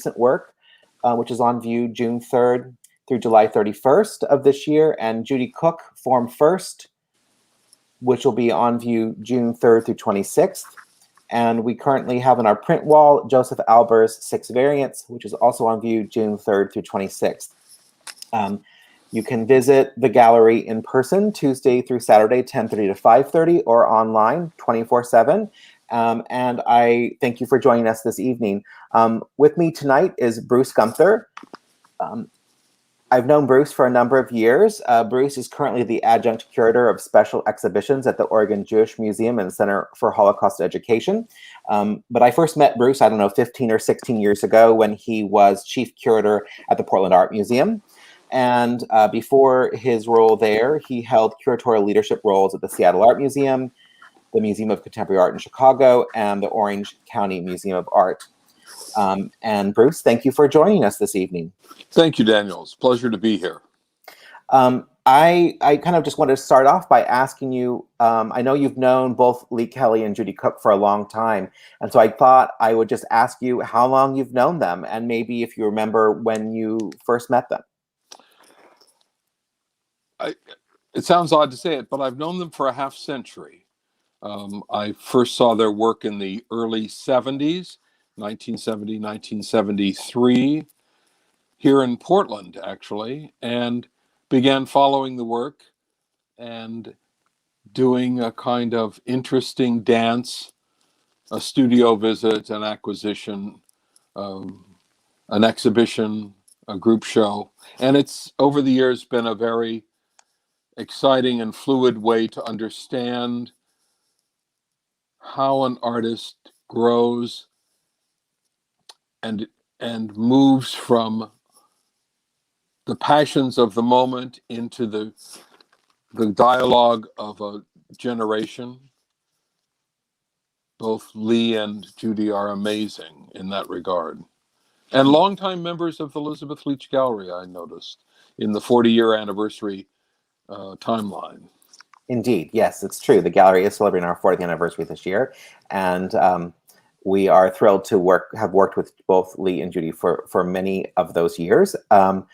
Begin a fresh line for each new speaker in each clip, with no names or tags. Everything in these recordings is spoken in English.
recent work, which is on view June 3rd through July 31st of this year, and Judy Cook, Form First, which will be on view June 3rd through 26th. And we currently have on our print wall Joseph Alber's Six Variants, which is also on view June 3rd through 26th. You can visit the gallery in person Tuesday through Saturday, 10:30 to 5:30, or online 24/7. And I thank you for joining us this evening. With me tonight is Bruce Guenther. I've known Bruce for a number of years. Bruce is currently the adjunct curator of special exhibitions at the Oregon Jewish Museum and Center for Holocaust Education. But I first met Bruce, 15 or 16 years ago when he was chief curator at the Portland Art Museum. And before his role there, he held curatorial leadership roles at the Seattle Art Museum, the Museum of Contemporary Art in Chicago, and the Orange County Museum of Art. And Bruce, thank you for joining us this evening.
Thank you, Daniel. It's a pleasure to be here.
I kind of just wanted to start off by asking you, I know you've known both Lee Kelly and Judy Cook for a long time, and so I thought I would just ask you how long you've known them, and maybe if you remember when you first met them.
It sounds odd to say it, but I've known them for a half century. I first saw their work in the early 70s, 1970, 1973, here in Portland, actually, and began following the work and doing a kind of interesting dance, a studio visit, an acquisition, an exhibition, a group show. And it's, over the years, been a very exciting and fluid way to understand how an artist grows and moves from the passions of the moment into the dialogue of a generation. Both Lee and Judy are amazing in that regard. And longtime members of the Elizabeth Leach Gallery, I noticed, in the 40-year anniversary timeline.
Indeed, yes, it's true. The gallery is celebrating our 40th anniversary this year, and we are thrilled to have worked with both Lee and Judy for many of those years. So,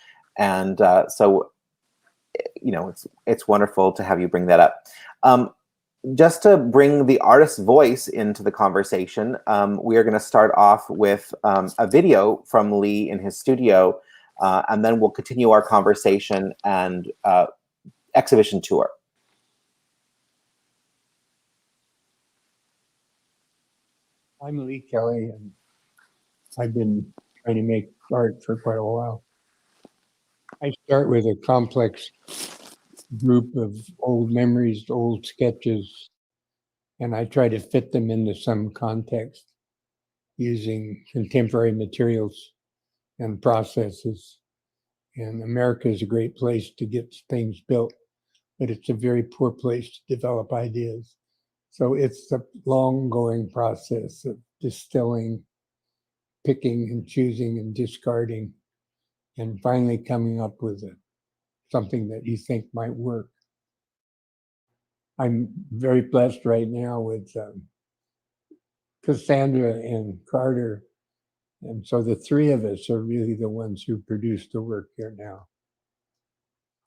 you know, it's wonderful to have you bring that up. Just to bring the artist's voice into the conversation, we are going to start off with a video from Lee in his studio, and then we'll continue our conversation and exhibition tour.
I'm Lee Kelly, and I've been trying to make art for quite a while. I start with a complex group of old memories, old sketches, and I try to fit them into some context using contemporary materials and processes. And America is a great place to get things built, but it's a very poor place to develop ideas. So it's a long-going process of distilling, picking and choosing and discarding, and finally coming up with something that you think might work. I'm very blessed right now with Cassandra and Carter, and so the three of us are really the ones who produce the work here now.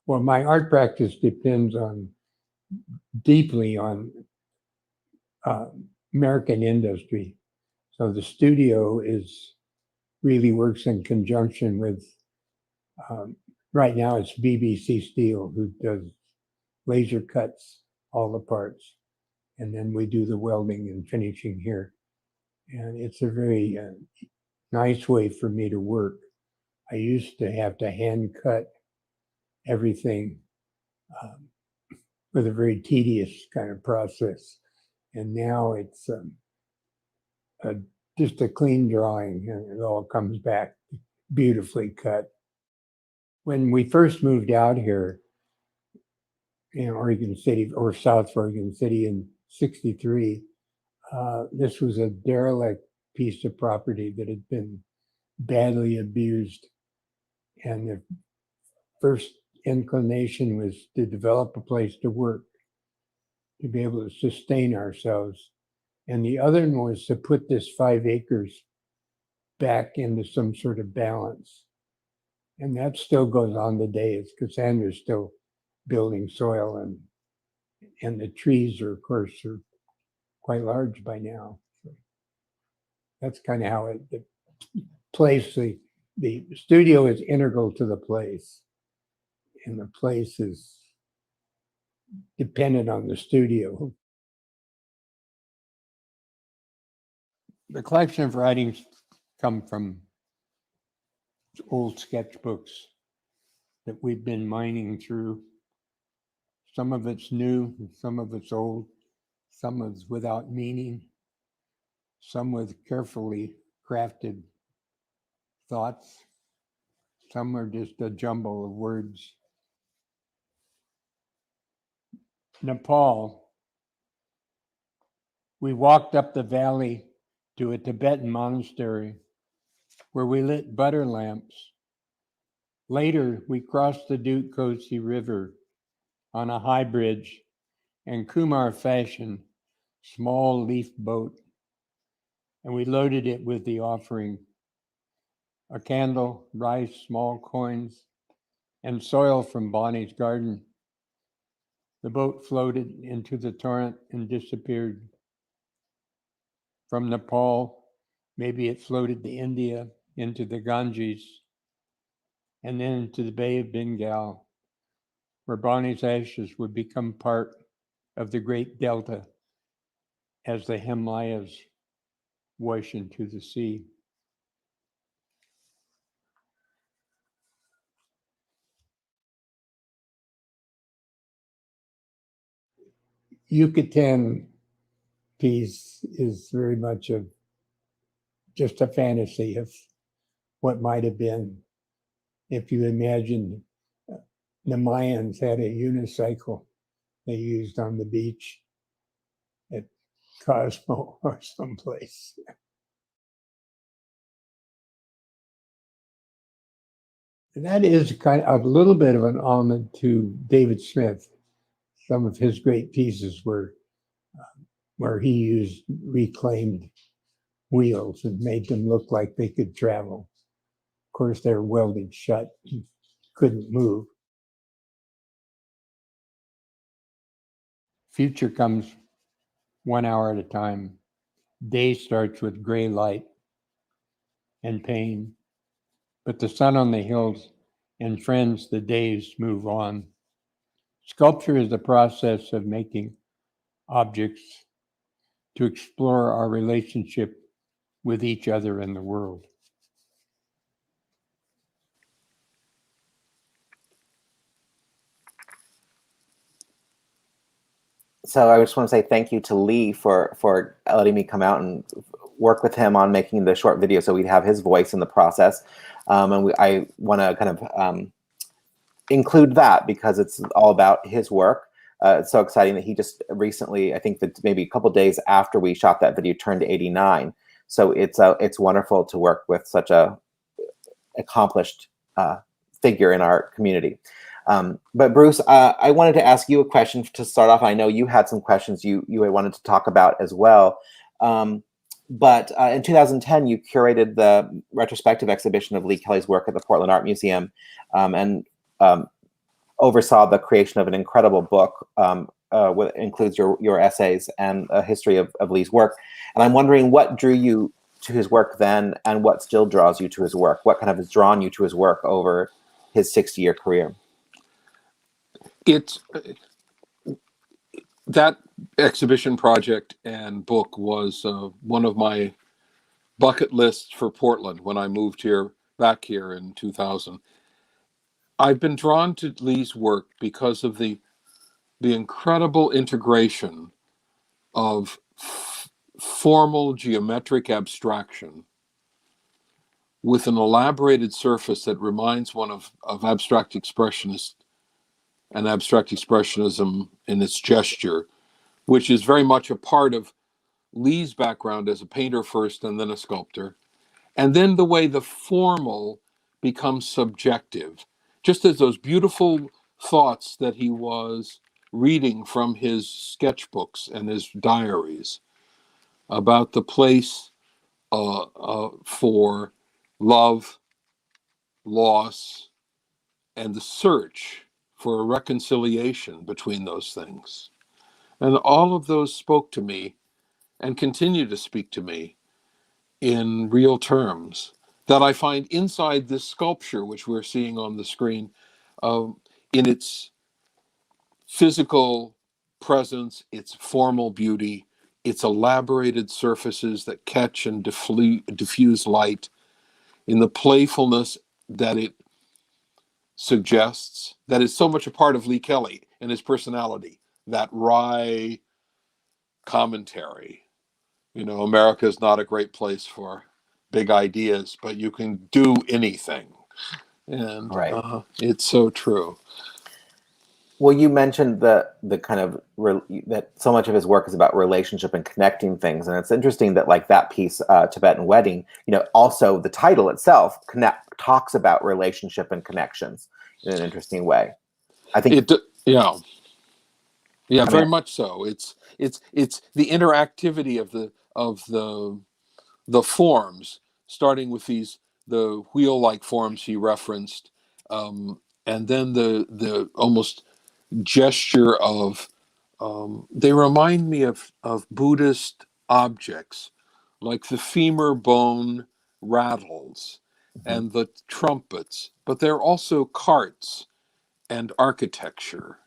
Well, my art practice depends deeply on American industry. So the studio really works in conjunction with, right now it's BBC Steel, who does laser cuts, all the parts. And then we do the welding and finishing here. And it's a very nice way for me to work. I used to have to hand cut everything with a very tedious kind of process. And now it's just a clean drawing, and it all comes back beautifully cut. When we first moved out here in Oregon City, or South Oregon City in '63, this was a derelict piece of property that had been badly abused. And the first inclination was to develop a place to work, to be able to sustain ourselves. And the other one was to put this 5 acres back into some sort of balance. And that still goes on today. It's Cassandra's still building soil, and the trees are, of course, are quite large by now. So that's kind of how the place, the studio is integral to the place, and the place is dependent on the studio. The collection of writings come from old sketchbooks that we've been mining through. Some of it's new, some of it's old, some is without meaning, some with carefully crafted thoughts, some are just a jumble of words. Nepal, we walked up the valley to a Tibetan monastery where we lit butter lamps. Later, we crossed the Duke Kosi River on a high bridge and Kumar fashion small leaf boat, and we loaded it with the offering: a candle, rice, small coins, and soil from Bonnie's garden. The boat floated into the torrent and disappeared. From Nepal, maybe it floated to India, into the Ganges, and then into the Bay of Bengal, where Bonnie's ashes would become part of the great delta as the Himalayas wash into the sea. Yucatan piece is very much just a fantasy of what might have been. If you imagine the Mayans had a unicycle they used on the beach at Cosmo or someplace. And that is kind of a little bit of an homage to David Smith. Some of his great pieces were where he used reclaimed wheels and made them look like they could travel. Of course, they're welded shut, couldn't move. Future comes 1 hour at a time. Day starts with gray light and pain, but the sun on the hills and the days move on. Sculpture is the process of making objects to explore our relationship with each other and the world.
So I just want to say thank you to Lee for letting me come out and work with him on making the short video so we'd have his voice in the process. I want to kind of include that because it's all about his work. It's so exciting that he just recently, I think that maybe a couple days after we shot that video, turned 89. So it's wonderful to work with such a accomplished figure in our community. But Bruce, I wanted to ask you a question to start off. I know you had some questions you wanted to talk about as well. But in 2010, you curated the retrospective exhibition of Lee Kelly's work at the Portland Art Museum, and oversaw the creation of an incredible book, which includes your essays and a history of Lee's work. And I'm wondering what drew you to his work then, and what still draws you to his work? What kind of has drawn you to his work over his 60-year career?
It's that exhibition project and book was one of my bucket lists for Portland when I moved back here in 2000. I've been drawn to Lee's work because of the incredible integration of formal geometric abstraction with an elaborated surface that reminds one of abstract expressionist and abstract expressionism in its gesture, which is very much a part of Lee's background as a painter first and then a sculptor. And then the way the formal becomes subjective, just as those beautiful thoughts that he was reading from his sketchbooks and his diaries about the place for love, loss, and the search for a reconciliation between those things. And all of those spoke to me and continue to speak to me in real terms that I find inside this sculpture, which we're seeing on the screen, in its physical presence, its formal beauty, its elaborated surfaces that catch and diffuse light, in the playfulness that it suggests, that is so much a part of Lee Kelly and his personality, that wry commentary. You know, America is not a great place for big ideas, but you can do anything. And
Right.
It's so true.
Well, you mentioned the kind of that so much of his work is about relationship and connecting things, and it's interesting that like that piece, Tibetan Wedding, you know, also the title itself talks about relationship and connections in an interesting way. I think
Yeah,
I
very
mean,
much so. It's the interactivity of the forms, starting with the wheel-like forms he referenced, and then the almost gesture of they remind me of Buddhist objects like the femur bone rattles
mhm.
and the trumpets, but they're also carts and architecture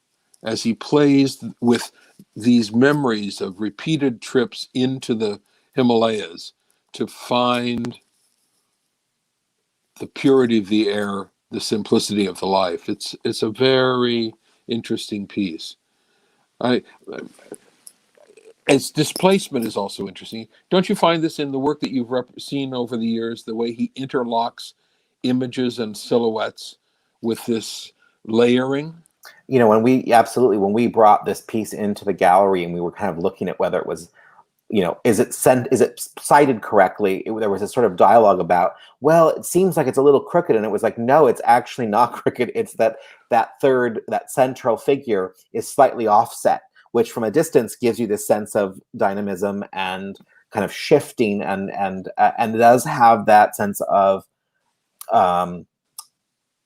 as he plays with these memories of repeated trips into the Himalayas to find the purity of the air, the simplicity of the life. It's a very interesting piece. I Its displacement is also interesting. Don't you find this in the work that you've seen over the years, the way he interlocks images and silhouettes with this layering?
You know, when we brought this piece into the gallery and we were kind of looking at whether it was, you know, is it cited correctly? There was a sort of dialogue about, well, it seems like it's a little crooked, and it was like, no, it's actually not crooked. It's that central figure is slightly offset, which from a distance gives you this sense of dynamism and kind of shifting, and it does have that sense of um,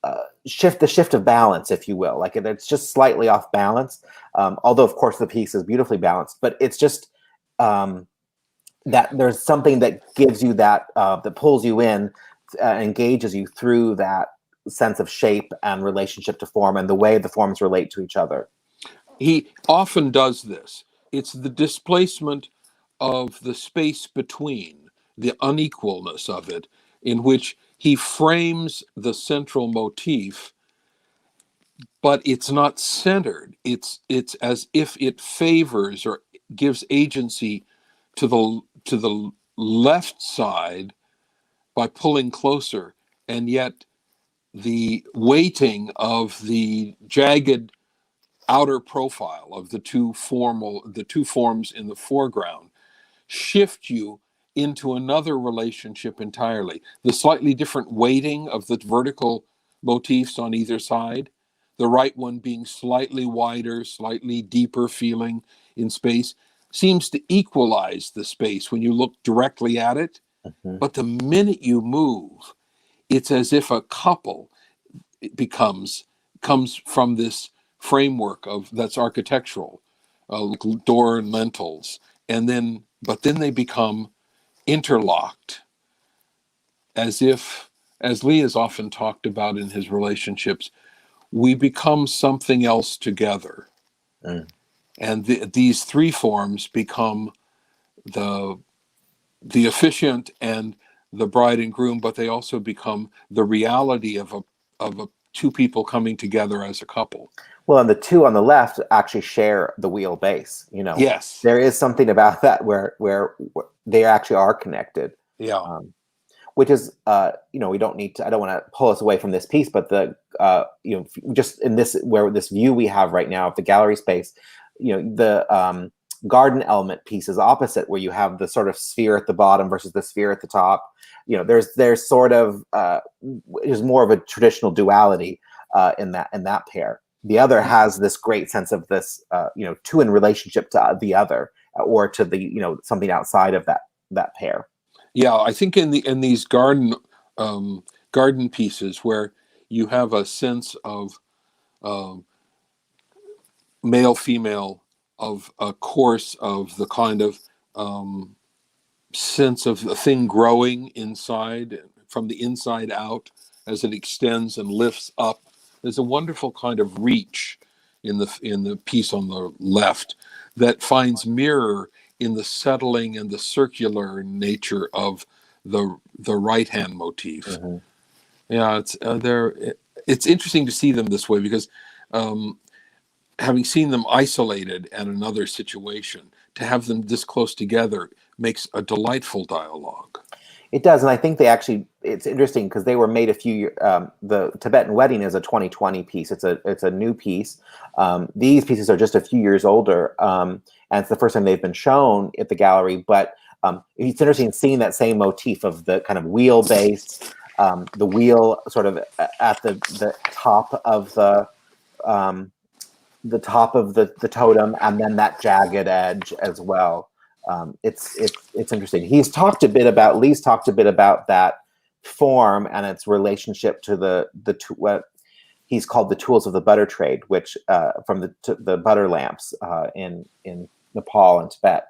the shift of balance, if you will. Like it's just slightly off balance. Although of course the piece is beautifully balanced, but it's just that there's something that gives you that that pulls you in, engages you through that sense of shape and relationship to form and the way the forms relate to each other.
He often does this. It's the displacement of the space between, the unequalness of it, in which he frames the central motif, but it's not centered. It's as if it favors or gives agency to the left side by pulling closer, and yet the weighting of the jagged outer profile of the two forms in the foreground shift you into another relationship entirely. The slightly different weighting of the vertical motifs on either side, the right one being slightly wider, slightly deeper feeling in space, seems to equalize the space when you look directly at it.
Mhm.
But the minute you move, it's as if a couple comes from this framework of that's architectural, door and lintels, and then they become interlocked, as if, as Lee has often talked about in his relationships, we become something else together,
Mm.
and these three forms become the efficient and the bride and groom, but they also become the reality of a two people coming together as a couple.
Well, and the two on the left actually share the wheelbase. You know,
Yes.
there is something about that where they actually are connected.
Yeah.
Which is, you know, we don't need to. I don't want to pull us away from this piece, but you know, just in this this view we have right now of the gallery space, you know, the garden element piece is opposite, where you have the sort of sphere at the bottom versus the sphere at the top. You know, there's sort of there's more of a traditional duality in that pair. The other has this great sense of this, you know, two in relationship to the other, or to the, you know, something outside of that pair.
Yeah, I think in these garden garden pieces where you have a sense of male, female, of a course of the kind of sense of a thing growing inside, from the inside out, as it extends and lifts up. There's a wonderful kind of reach in the piece on the left that finds mirror in the settling and the circular nature of the right hand motif.
Mm-hmm.
Yeah, it's interesting to see them this way, because having seen them isolated in another situation, to have them this close together makes a delightful dialogue.
It does, and I think it's interesting because they were made the Tibetan Wedding is a 2020 piece. It's a new piece. These pieces are just a few years older, and it's the first time they've been shown at the gallery. But it's interesting seeing that same motif of the kind of wheel base, the wheel sort of at the top of the totem, and then that jagged edge as well. It's interesting. Lee's talked a bit about that form and its relationship to what he's called the tools of the butter trade, which from the butter lamps in Nepal and Tibet.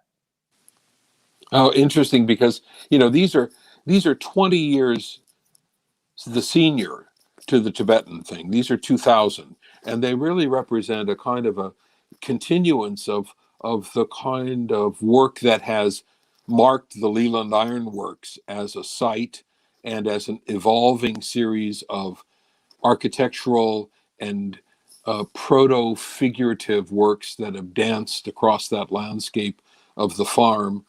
Oh, interesting, because these are 20 years the senior to the Tibetan thing. These are 2000, and they really represent a kind of a continuance of the kind of work that has marked the Leland Iron Works as a site and as an evolving series of architectural and proto-figurative works that have danced across that landscape of the farm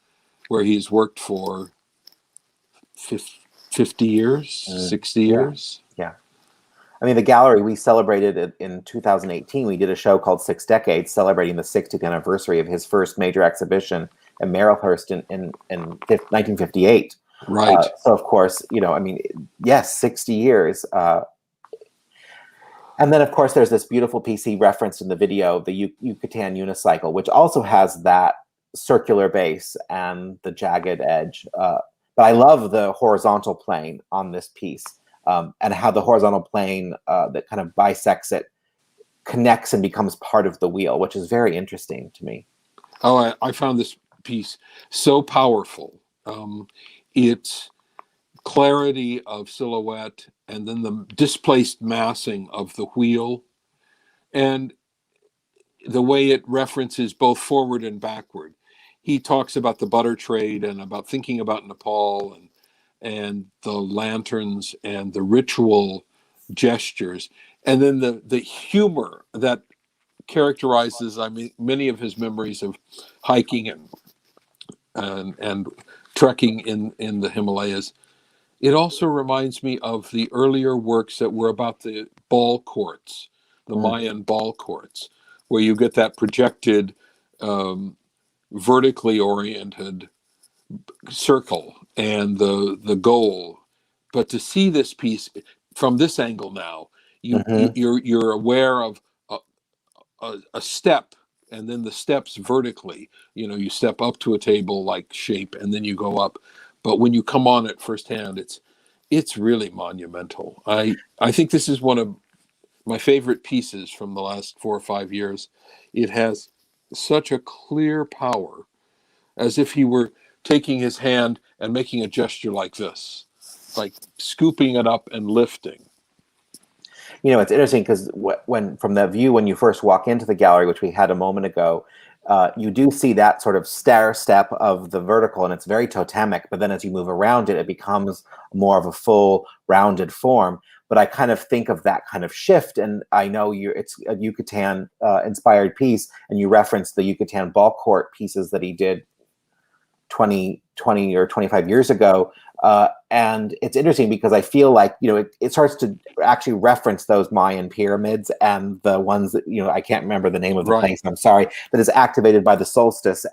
where he's worked for 50 years, 60 years.
Yeah. I mean, the gallery, we celebrated it in 2018. We did a show called 6 Decades, celebrating the 60th anniversary of his first major exhibition in Marylhurst in 1958.
Right.
So, of course, yes, 60 years. And then, of course, there's this beautiful piece he referenced in the video, the Yucatan unicycle, which also has that circular base and the jagged edge. But I love the horizontal plane on this piece. And how the horizontal plane that kind of bisects it connects and becomes part of the wheel, which is very interesting to me.
Oh, I found this piece so powerful. Its clarity of silhouette, and then the displaced massing of the wheel, and the way it references both forward and backward. He talks about the butter trade and about thinking about Nepal and the lanterns and the ritual gestures, and then the humor that characterizes, many of his memories of hiking and trekking in the Himalayas. It also reminds me of the earlier works that were about the ball courts, the Mayan ball courts, where you get that projected, vertically oriented circle and the goal. But to see this piece from this angle now, you're aware of a step, and then the steps vertically. You step up to a table like shape, and then you go up. But when you come on it firsthand, it's really monumental. I think this is one of my favorite pieces from the last 4 or 5 years. It has such a clear power, as if he were taking his hand and making a gesture like this, like scooping it up and lifting.
It's interesting because when from the view when you first walk into the gallery, which we had a moment ago, you do see that sort of stair step of the vertical, and it's very totemic. But then as you move around it, it becomes more of a full rounded form. But I kind of think of that kind of shift, and I know it's a Yucatan inspired piece, and you referenced the Yucatan ball court pieces that he did 20 or 25 years ago. And it's interesting because I feel like, it starts to actually reference those Mayan pyramids and the ones that, I can't remember the name of the place, I'm sorry, that is activated by the solstice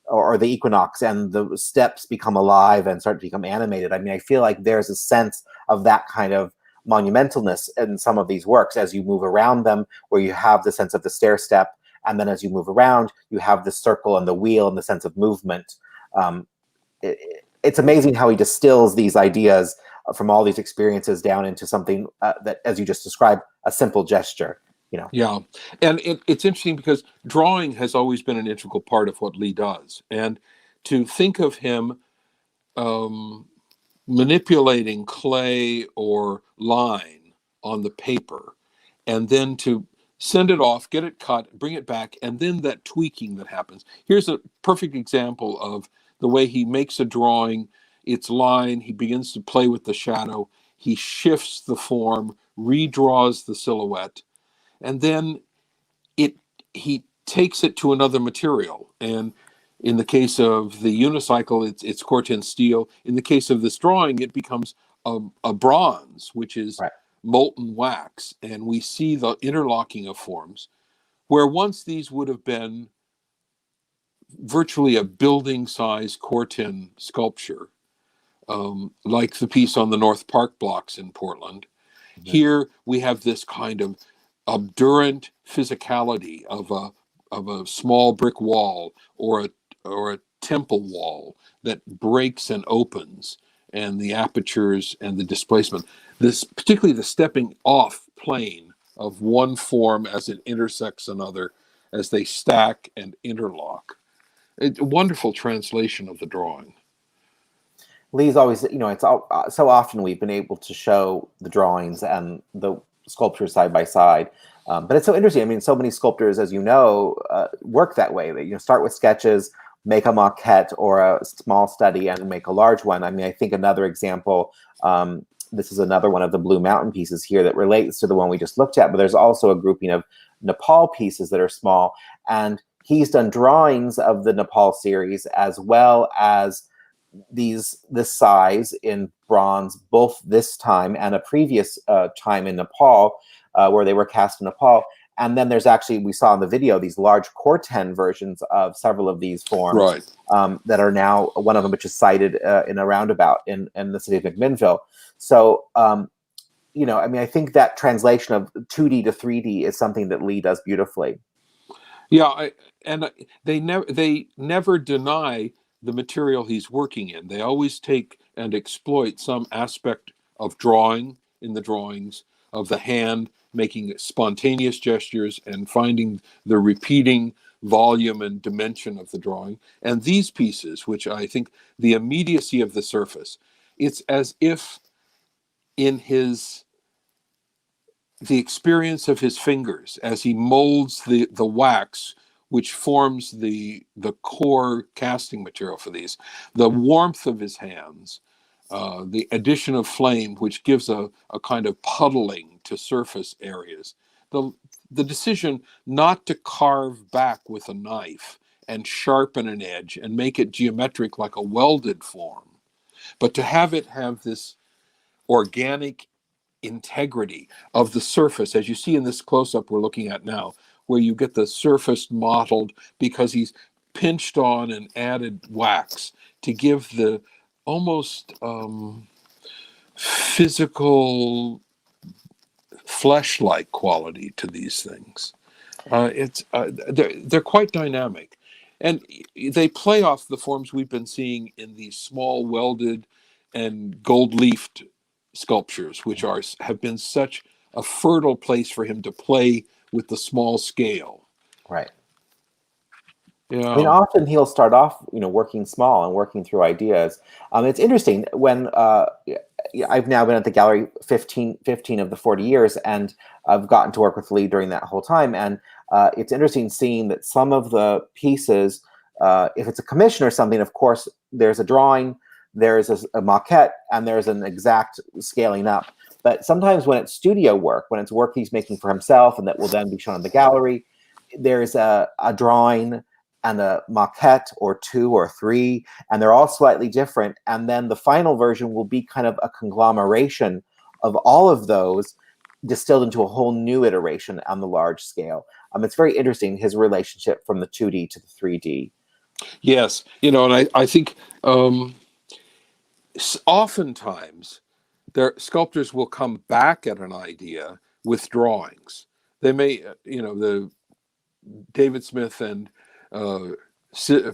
or the equinox, and the steps become alive and start to become animated. I feel like there's a sense of that kind of monumentalness in some of these works as you move around them, where you have the sense of the stair step, and then as you move around, you have the circle and the wheel and the sense of movement. it's amazing how he distills these ideas from all these experiences down into something that, as you just described, a simple gesture.
Yeah. And it's interesting because drawing has always been an integral part of what Lee does. And to think of him manipulating clay or line on the paper, and then to send it off, get it cut, bring it back, and then that tweaking that happens. Here's a perfect example of the way he makes a drawing. It's line, he begins to play with the shadow, he shifts the form, redraws the silhouette, and then he takes it to another material. And in the case of the unicycle, it's Corten steel. In the case of this drawing, it becomes a bronze, which is
Right.
molten wax. And we see the interlocking of forms, where once these would have been virtually a building-size Corten sculpture, like the piece on the North Park blocks in Portland.
Mm-hmm.
Here we have this kind of obdurant physicality of a small brick wall or a temple wall that breaks and opens, and the apertures and the displacement. This, particularly the stepping off plane of one form as it intersects another, as they stack and interlock. A wonderful translation of the drawing.
Lee's always, it's so often we've been able to show the drawings and the sculptures side by side. But it's so interesting. I mean, so many sculptors, as you know, work that way. They start with sketches, make a maquette or a small study, and make a large one. I mean, I think another example, this is another one of the Blue Mountain pieces here that relates to the one we just looked at, but there's also a grouping of Nepal pieces that are small. And he's done drawings of the Nepal series as well as this size in bronze, both this time and a previous time in Nepal, where they were cast in Nepal. And then there's actually, we saw in the video, these large Corten versions of several of these forms,
right,
that are now, one of them which is cited in a roundabout in the city of McMinnville. So, I mean, I think that translation of 2D to 3D is something that Lee does beautifully.
Yeah, they never deny the material he's working in. They always take and exploit some aspect of drawing in the drawings, of the hand making spontaneous gestures and finding the repeating volume and dimension of the drawing. And these pieces, which I think the immediacy of the surface, it's as if in the experience of his fingers as he molds the wax, which forms the core casting material for these, the warmth of his hands, the addition of flame, which gives a kind of puddling to surface areas, the decision not to carve back with a knife and sharpen an edge and make it geometric like a welded form, but to have it have this organic integrity of the surface, as you see in this close-up we're looking at now, where you get the surface mottled because he's pinched on and added wax to give the almost physical flesh-like quality to these things. They're quite dynamic, and they play off the forms we've been seeing in these small welded and gold-leafed sculptures, which have been such a fertile place for him to play with the small scale.
Right.
Yeah.
I mean, often he'll start off, working small and working through ideas. It's interesting when I've now been at the gallery 15 of the 40 years, and I've gotten to work with Lee during that whole time. And it's interesting seeing that some of the pieces, if it's a commission or something, of course, there's a drawing, there's a maquette, and there's an exact scaling up. But sometimes when it's studio work, when it's work he's making for himself and that will then be shown in the gallery, there's a drawing and a maquette or two or three, and they're all slightly different. And then the final version will be kind of a conglomeration of all of those distilled into a whole new iteration on the large scale. It's very interesting, his relationship from the 2D to the 3D.
Yes, and I think oftentimes their sculptors will come back at an idea with drawings. They may, the David Smith and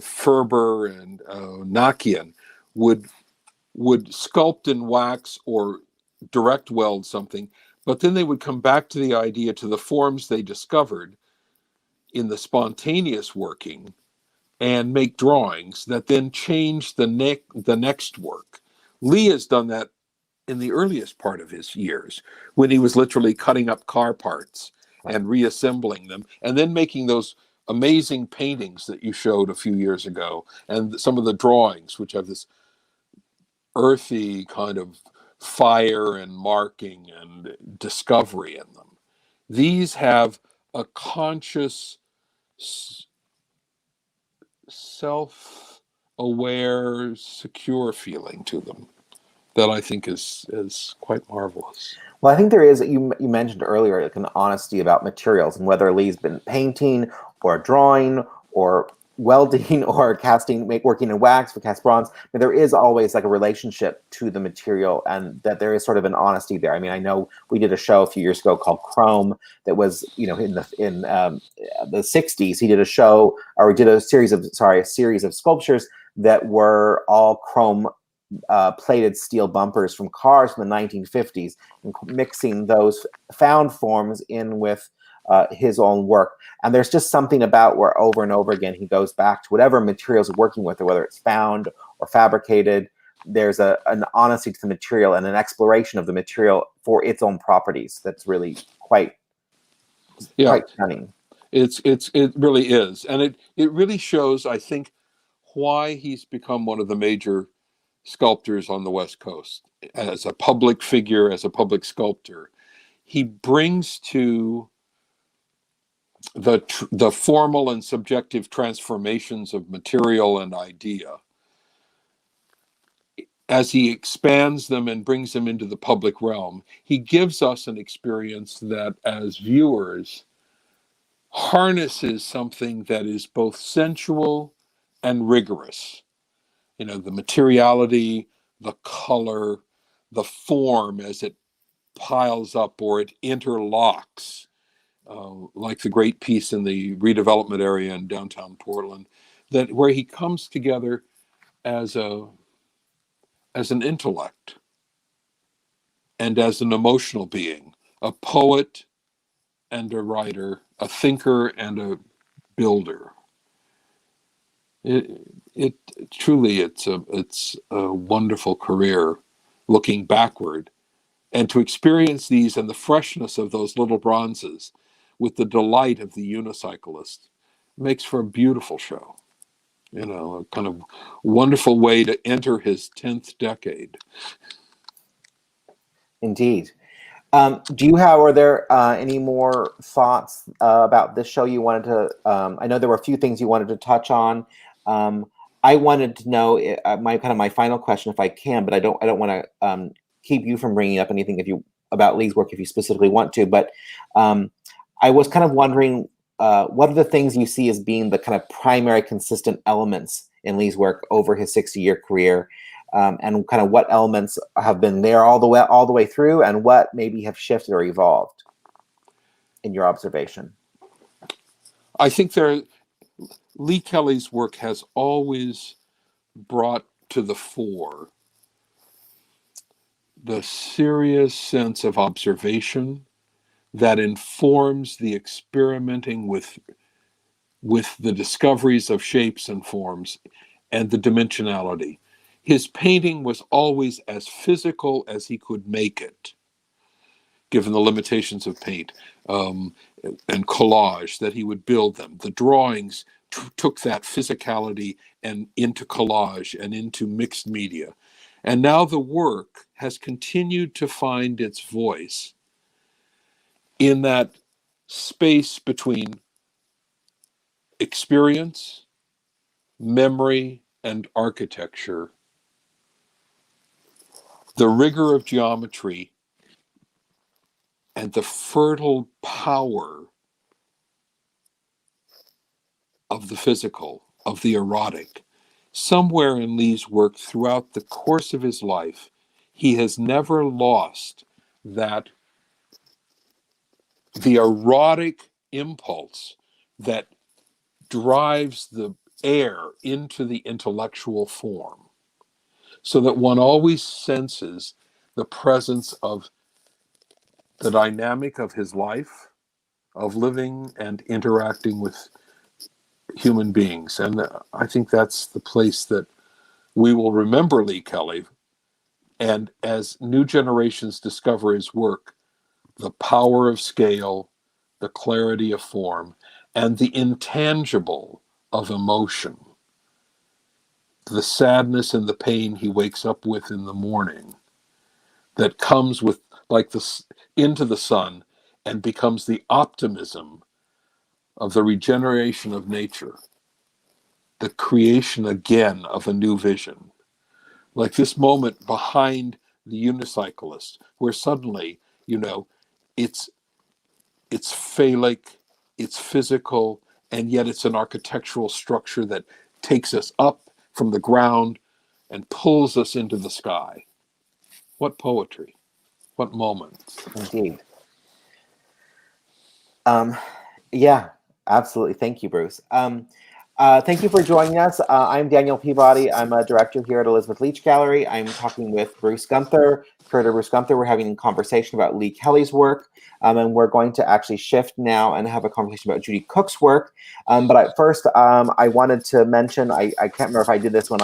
Ferber and Nakian would would sculpt in wax or direct weld something, but then they would come back to the idea, to the forms they discovered in the spontaneous working, and make drawings that then change the next work. Lee has done that in the earliest part of his years, when he was literally cutting up car parts and reassembling them, and then making those amazing paintings that you showed a few years ago, and some of the drawings, which have this earthy kind of fire and marking and discovery in them. These have a conscious, self-aware, secure feeling to them that I think is quite marvelous.
Well, I think there is, you mentioned earlier, like an honesty about materials, and whether Lee's been painting or drawing or welding or casting, working in wax for cast bronze, but there is always like a relationship to the material, and that there is sort of an honesty there. I mean, I know we did a show a few years ago called Chrome that was, in the 60s. He did a show, or we did a series of sculptures that were all chrome plated steel bumpers from cars from the 1950s, and mixing those found forms in with his own work. And there's just something about where over and over again he goes back to whatever materials he's working with, or whether it's found or fabricated. There's an honesty to the material and an exploration of the material for its own properties that's really quite stunning.
It really is, and it really shows, I think, why he's become one of the major sculptors on the West Coast. As a public figure, as a public sculptor, he brings to the formal and subjective transformations of material and idea, as he expands them and brings them into the public realm. He gives us an experience that, as viewers, harnesses something that is both sensual and rigorous. The materiality, the color, the form as it piles up or it interlocks, like the great piece in the redevelopment area in downtown Portland, where he comes together as an intellect and as an emotional being, a poet and a writer, a thinker and a builder. It truly, it's a wonderful career looking backward, and to experience these and the freshness of those little bronzes with the delight of the unicyclist makes for a beautiful show. A kind of wonderful way to enter his 10th decade.
Indeed. Are there any more thoughts about this show you wanted to, I know there were a few things you wanted to touch on. I wanted to know my final question, if I can, but I don't want to keep you from bringing up anything about Lee's work if you specifically want to. But I was kind of wondering, what are the things you see as being the kind of primary consistent elements in Lee's work over his 60-year career, and kind of what elements have been there all the way through, and what maybe have shifted or evolved in your observation?
I think Lee Kelly's work has always brought to the fore the serious sense of observation that informs the experimenting with the discoveries of shapes and forms and the dimensionality. His painting was always as physical as he could make it, given the limitations of paint, and collage, that he would build them. The drawings took that physicality and into collage and into mixed media. And now the work has continued to find its voice in that space between experience, memory, and architecture, the rigor of geometry, and the fertile power of the physical, of the erotic. Somewhere in Lee's work throughout the course of his life, he has never lost the erotic impulse that drives the air into the intellectual form. so that one always senses the presence of the dynamic of his life, of living and interacting with human beings. And I think that's the place that we will remember Lee Kelly. And as new generations discover his work, the power of scale, the clarity of form, and the intangible of emotion, the sadness and the pain he wakes up with in the morning, that comes with like this into the sun and becomes the optimism of the regeneration of nature, the creation again of a new vision. Like this moment behind the unicyclist, where suddenly, it's phallic, it's physical, and yet it's an architectural structure that takes us up from the ground and pulls us into the sky. What poetry, what moment.
Indeed. Yeah, absolutely. Thank you, Bruce. Thank you for joining us. I'm Daniel Peabody. I'm a director here at Elizabeth Leach Gallery. I'm talking with Bruce Guenther, curator Bruce Guenther. We're having a conversation about Lee Kelly's work, and we're going to actually shift now and have a conversation about Judy Cook's work. But first, I wanted to mention, I can't remember if I did this when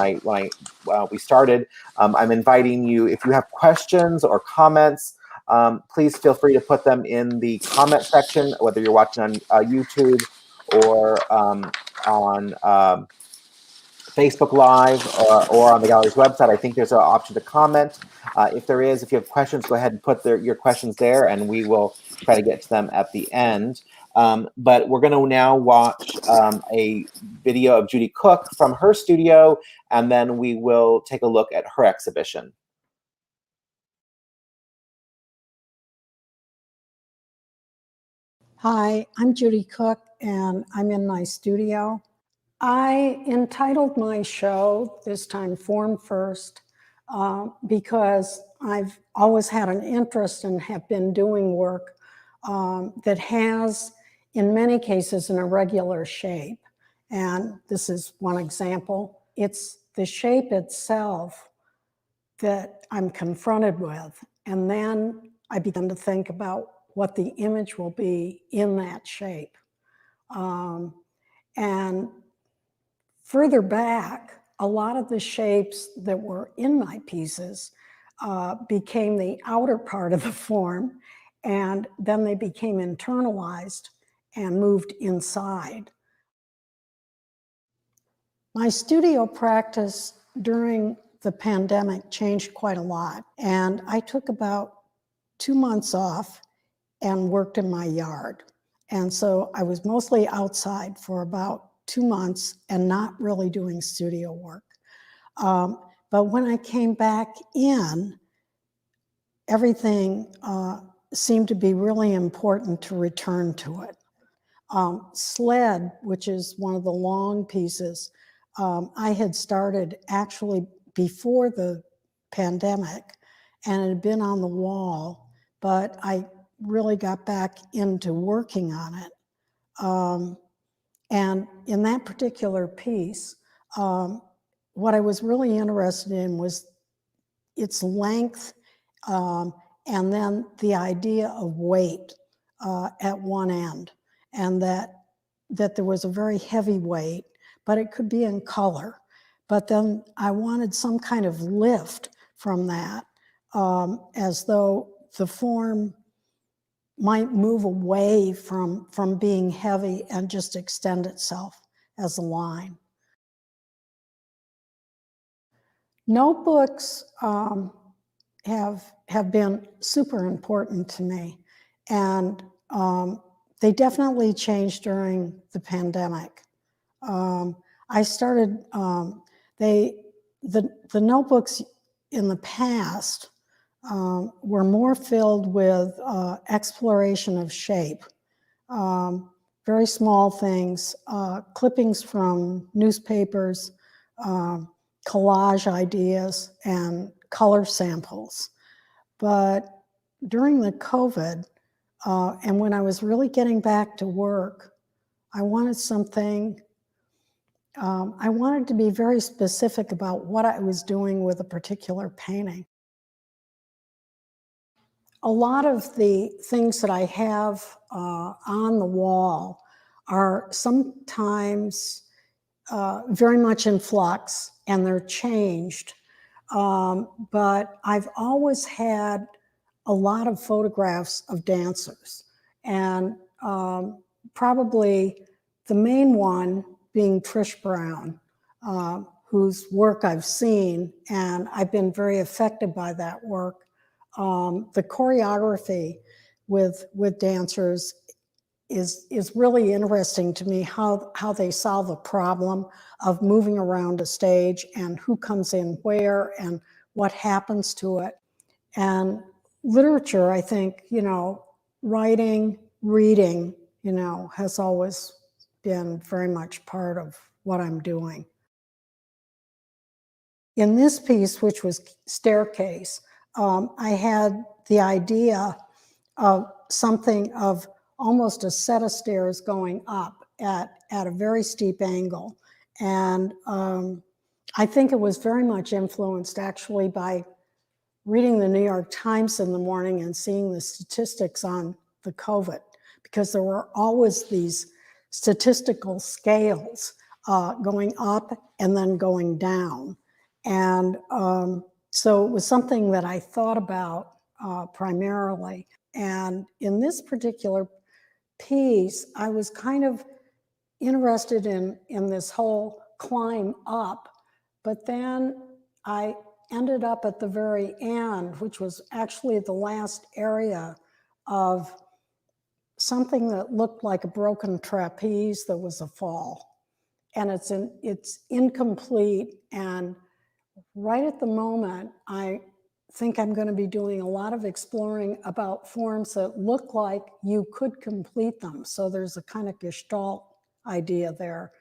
we started. I'm inviting you, if you have questions or comments, please feel free to put them in the comment section, whether you're watching on YouTube or on Facebook Live or on the gallery's website. I think there's an option to comment. If you have questions, go ahead and put your questions there, and we will try to get to them at the end. But we're going to now watch a video of Judy Cook from her studio, and then we will take a look at her exhibition.
Hi, I'm Judy Cook, and I'm in my studio. I entitled my show this time Form First because I've always had an interest and have been doing work that has, in many cases, an irregular shape. And this is one example. It's the shape itself that I'm confronted with. And then I began to think about what the image will be in that shape. And further back, a lot of the shapes that were in my pieces became the outer part of the form, and then they became internalized and moved inside. My studio practice during the pandemic changed quite a lot, and I took about 2 months off and worked in my yard. And so I was mostly outside for about 2 months and not really doing studio work. But when I came back in, everything seemed to be really important to return to it. Sled, which is one of the long pieces, I had started actually before the pandemic, and it had been on the wall, but I really got back into working on it. And in that particular piece, what I was really interested in was its length, and then the idea of weight at one end, and that there was a very heavy weight, but it could be in color. But then I wanted some kind of lift from that, as though the form might move away from being heavy and just extend itself as a line. Notebooks have been super important to me, and they definitely changed during the pandemic. I started, the notebooks in the past were more filled with exploration of shape, very small things, clippings from newspapers, collage ideas, and color samples. But during the COVID, and when I was really getting back to work, I wanted something I wanted to be very specific about what I was doing with a particular painting. A lot of the things that I have on the wall are sometimes very much in flux, and they're changed. But I've always had a lot of photographs of dancers, and probably the main one being Trish Brown, whose work I've seen, and I've been very affected by that work. The choreography with dancers is really interesting to me, how they solve a problem of moving around a stage and who comes in where and what happens to it. And literature, I think, writing, reading, has always been very much part of what I'm doing. In this piece, which was Staircase, I had the idea of something of almost a set of stairs going up at a very steep angle. And I think it was very much influenced actually by reading the New York Times in the morning and seeing the statistics on the COVID, because there were always these statistical scales going up and then going down. And so it was something that I thought about primarily. And in this particular piece, I was kind of interested in this whole climb up, but then I ended up at the very end, which was actually the last area of something that looked like a broken trapeze that was a fall. And it's incomplete, and right at the moment, I think I'm going to be doing a lot of exploring about forms that look like you could complete them. So there's a kind of gestalt idea there,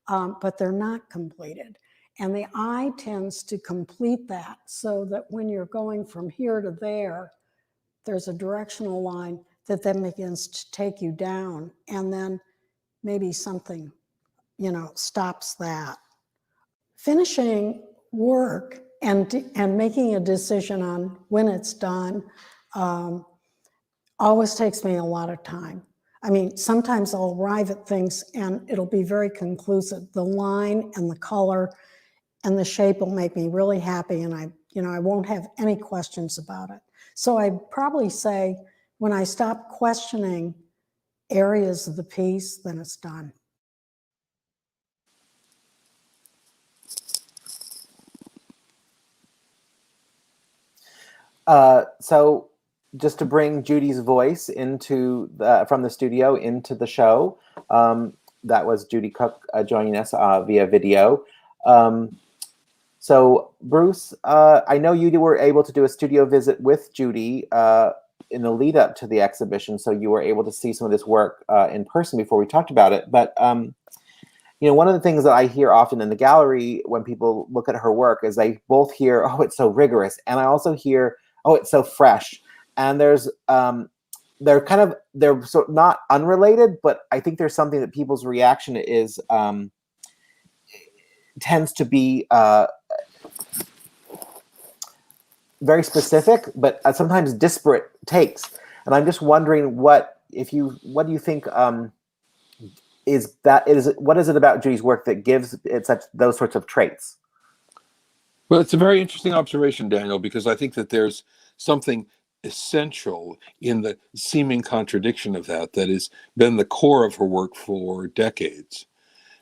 but they're not completed. And the eye tends to complete that, so that when you're going from here to there, there's a directional line that then begins to take you down, and then maybe something, stops that. Finishing work and making a decision on when it's done always takes me a lot of time. I mean, sometimes I'll arrive at things and it'll be very conclusive. The line and the color and the shape will make me really happy, and I won't have any questions about it. So I'd probably say when I stop questioning areas of the piece, then it's done.
So just to bring Judy's voice into from the studio into the show, that was Judy Cook joining us via video. So Bruce, I know you were able to do a studio visit with Judy in the lead up to the exhibition, so you were able to see some of this work in person before we talked about it. But one of the things that I hear often in the gallery when people look at her work is they both hear, "Oh, it's so rigorous," and I also hear, "Oh, it's so fresh." And there's they're sort of not unrelated, but I think there's something that people's reaction is tends to be very specific, but sometimes disparate takes. And I'm just wondering what do you think what is it about Judy's work that gives it those sorts of traits?
Well, it's a very interesting observation, Daniel, because I think that there's something essential in the seeming contradiction of that has been the core of her work for decades.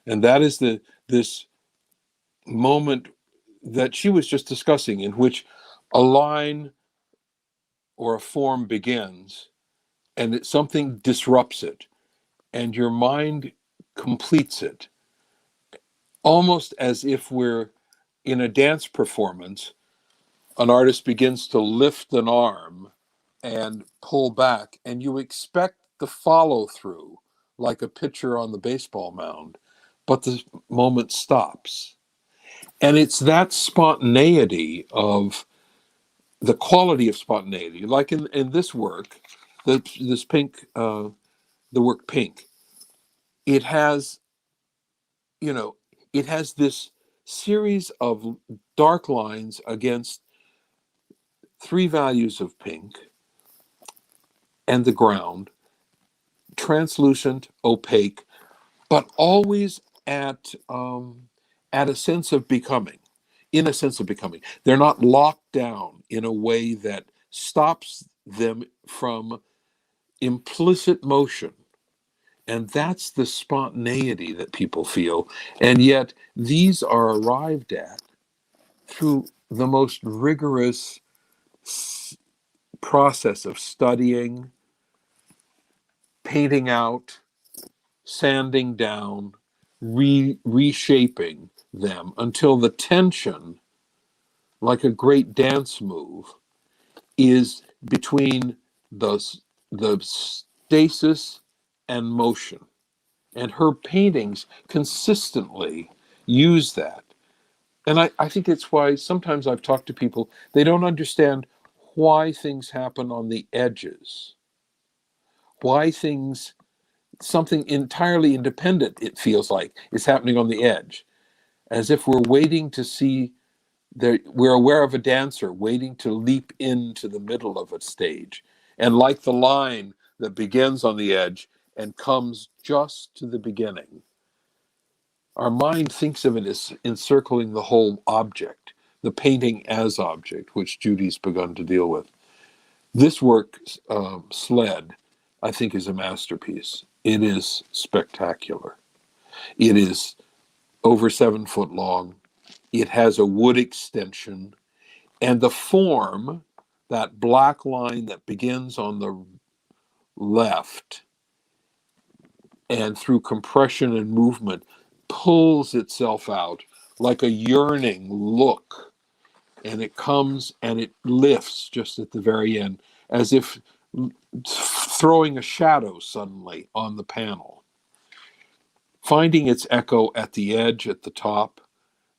And that is this moment that she was just discussing, in which a line or a form begins and something disrupts it, and your mind completes it, almost as if we're in a dance performance. An artist begins to lift an arm and pull back, and you expect the follow through like a pitcher on the baseball mound, but the moment stops. And it's that spontaneity of the quality of spontaneity, like in this work, this pink, the work Pink. It has, it has this series of dark lines against three values of pink and the ground, translucent, opaque, but always at a sense of becoming, in a sense of becoming. They're not locked down in a way that stops them from implicit motion. And that's the spontaneity that people feel. And yet these are arrived at through the most rigorous process of studying, painting out, sanding down, reshaping them until the tension, like a great dance move, is between the stasis and motion. And her paintings consistently use that. And I think it's why sometimes I've talked to people, they don't understand why things happen on the edges, why things, something entirely independent, it feels like, is happening on the edge, as if we're waiting to see, we're aware of a dancer waiting to leap into the middle of a stage. And like the line that begins on the edge and comes just to the beginning, our mind thinks of it as encircling the whole object, the painting as object, which Judy's begun to deal with. This work, Sled, I think is a masterpiece. It is spectacular. It is over 7 foot long. It has a wood extension. And the form, that black line that begins on the left and through compression and movement pulls itself out like a yearning look, and it comes and it lifts just at the very end, as if throwing a shadow suddenly on the panel, finding its echo at the edge at the top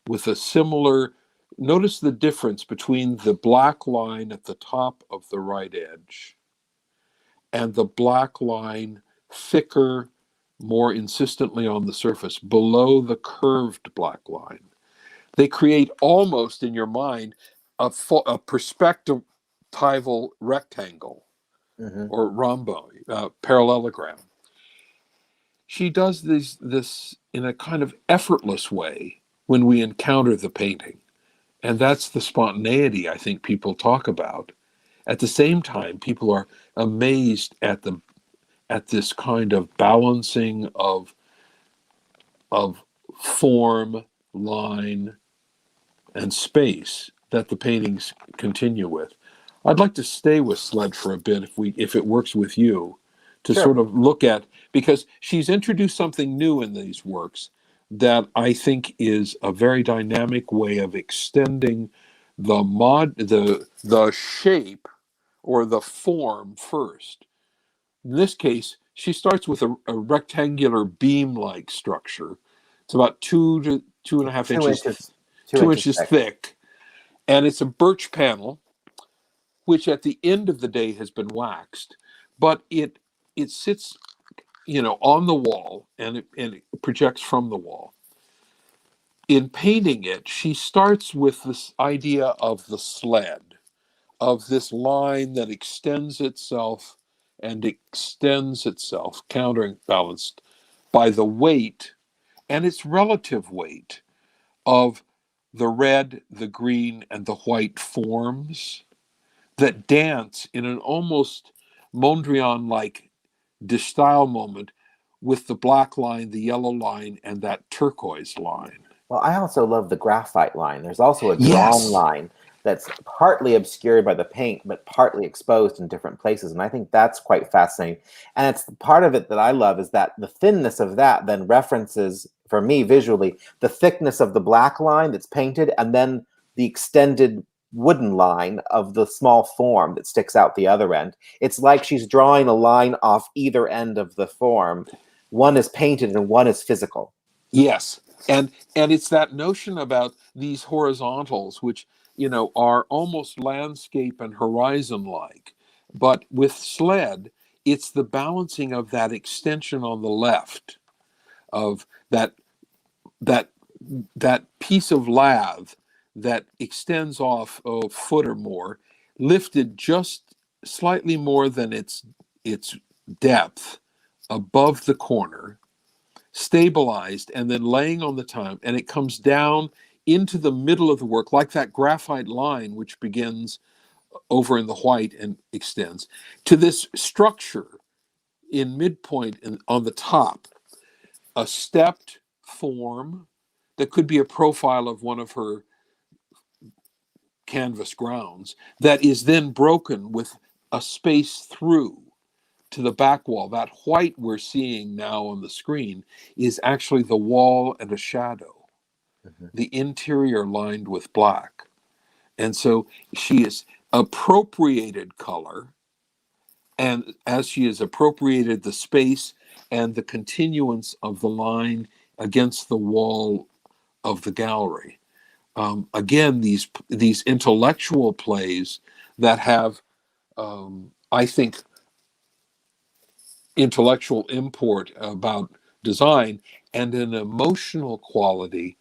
with a similar, notice the difference between the black line at the top of the right edge and the black line thicker, more insistently on the surface, below the curved black line. They create almost in your mind a perspectival rectangle or rhomboid, parallelogram. She does this in a kind of effortless way when we encounter the painting. And that's the spontaneity I think people talk about. At the same time, people are amazed at this kind of balancing of form, line, and space that the paintings continue with. I'd like to stay with Sled for a bit if it works with you, to
Sure.
sort of look at, because she's introduced something new in these works that I think is a very dynamic way of extending the shape or the form first. In this case, she starts with a rectangular beam-like structure. It's about 2 to 2.5
2
inches,
inches,
2 inches
thick.
thick, and it's a birch panel, which at the end of the day has been waxed, but it sits, on the wall, and it projects from the wall. In painting it, she starts with this idea of the sled, of this line that extends itself and extends itself, counterbalanced by the weight and its relative weight of the red, the green, and the white forms that dance in an almost Mondrian-like de style moment with the black line, the yellow line, and that turquoise line.
Well, I also love the graphite line. There's also a drawn
Yes.
line that's partly obscured by the paint, but partly exposed in different places. And I think that's quite fascinating. And it's part of it that I love is that the thinness of that then references, for me visually, the thickness of the black line that's painted, and then the extended wooden line of the small form that sticks out the other end. It's like she's drawing a line off either end of the form. One is painted and one is physical.
Yes. And it's that notion about these horizontals, which, are almost landscape and horizon like. But with Sled, it's the balancing of that extension on the left, of that that piece of lath that extends off a foot or more, lifted just slightly more than its depth above the corner, stabilized, and then laying on the time, and it comes down into the middle of the work, like that graphite line which begins over in the white and extends to this structure in midpoint and on the top, a stepped form that could be a profile of one of her canvas grounds that is then broken with a space through to the back wall. That white we're seeing now on the screen is actually the wall and a shadow, the interior lined with black. And so she has appropriated color, and as she has appropriated the space and the continuance of the line against the wall of the gallery. Again, these intellectual plays that have, I think, intellectual import about design and an emotional quality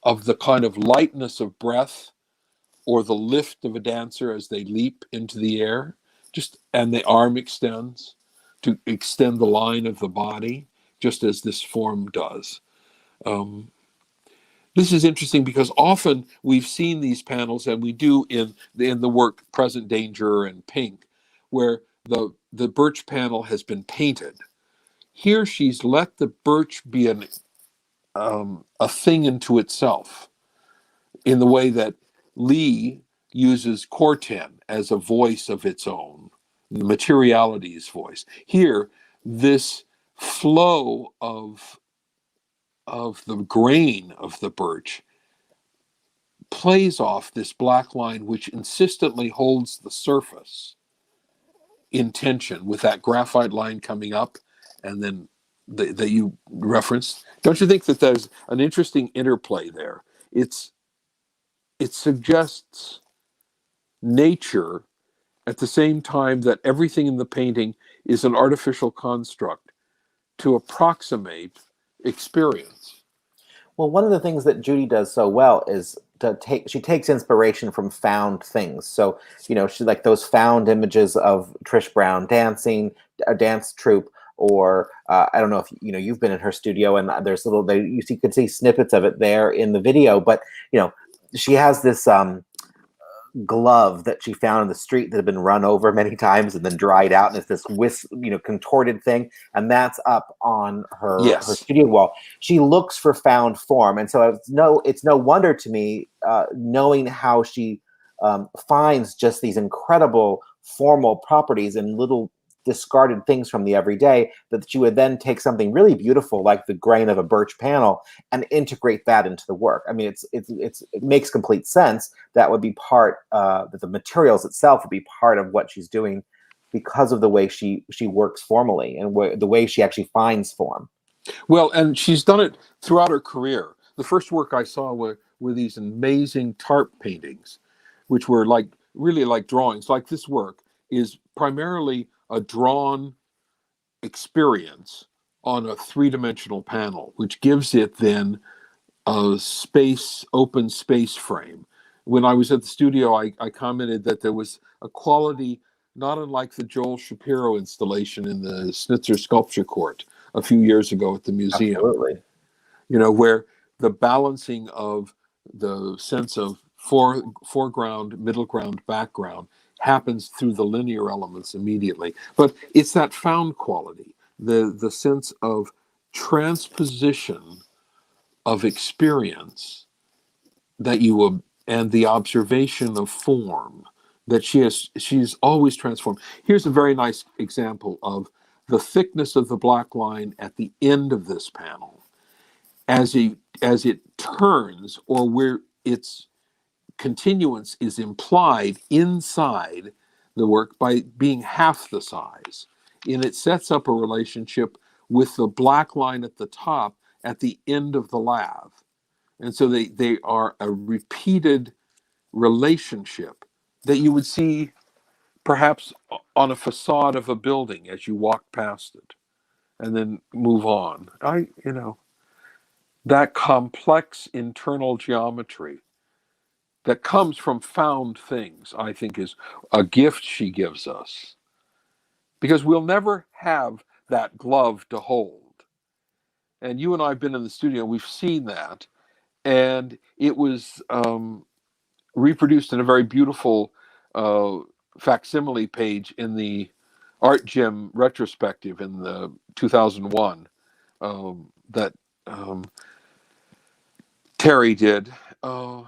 of the kind of lightness of breath or the lift of a dancer as they leap into the air, just and the arm extends to extend the line of the body, just as this form does. This is interesting because often we've seen these panels, and we do in the work Present Danger and Pink, where the birch panel has been painted. Here she's let the birch be a thing into itself, in the way that Lee uses Corten as a voice of its own, the materiality's voice. Here, this flow of the grain of the birch plays off this black line, which insistently holds the surface in tension with that graphite line coming up, and then that you referenced. Don't you think that there's an interesting interplay there? It suggests nature at the same time that everything in the painting is an artificial construct to approximate experience.
Well, one of the things that Judy does so well is she takes inspiration from found things. So, she like those found images of Trish Brown dancing, a dance troupe, or I don't know if you've been in her studio, and there's you could see snippets of it there in the video. But she has this glove that she found in the street that had been run over many times and then dried out, and it's this contorted thing, and that's up on her studio wall. She looks for found form, and so it's no wonder to me, knowing how she finds just these incredible formal properties and little discarded things from the everyday, that she would then take something really beautiful like the grain of a birch panel and integrate that into the work. I mean, it makes complete sense. That would be part, that the materials itself would be part of what she's doing, because of the way she works formally and the way she actually finds form.
Well, and she's done it throughout her career. The first work I saw were these amazing Tarp paintings, which were really like drawings. Like this work is primarily a drawn experience on a three-dimensional panel, which gives it then a open space frame. When I was at the studio, I commented that there was a quality not unlike the Joel Shapiro installation in the Schnitzer Sculpture Court a few years ago at the museum.
Absolutely.
Where the balancing of the sense of foreground, middle ground, background happens through the linear elements immediately. But it's that found quality, the sense of transposition of experience that and the observation of form that she's always transformed. Here's a very nice example of the thickness of the black line at the end of this panel as it turns, or where its continuance is implied inside the work by being half the size. And it sets up a relationship with the black line at the top at the end of the lath. And so they are a repeated relationship that you would see perhaps on a facade of a building as you walk past it and then move on. that complex internal geometry that comes from found things, I think is a gift she gives us. Because we'll never have that glove to hold. And you and I have been in the studio, we've seen that. And it was reproduced in a very beautiful facsimile page in the Art Gym retrospective in the 2001 that Terry did. And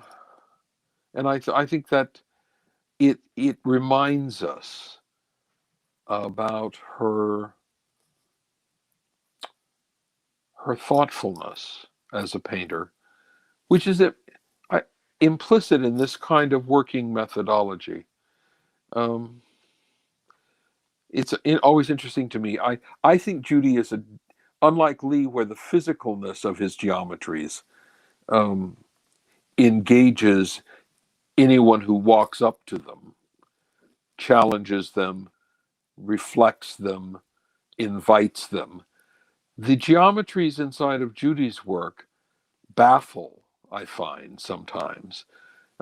I think that it reminds us about her thoughtfulness as a painter, which is implicit in this kind of working methodology. It's always interesting to me. I think Judy is unlike Lee, where the physicalness of his geometries engages anyone who walks up to them, challenges them, reflects them, invites them. The geometries inside of Judy's work baffle, I find sometimes.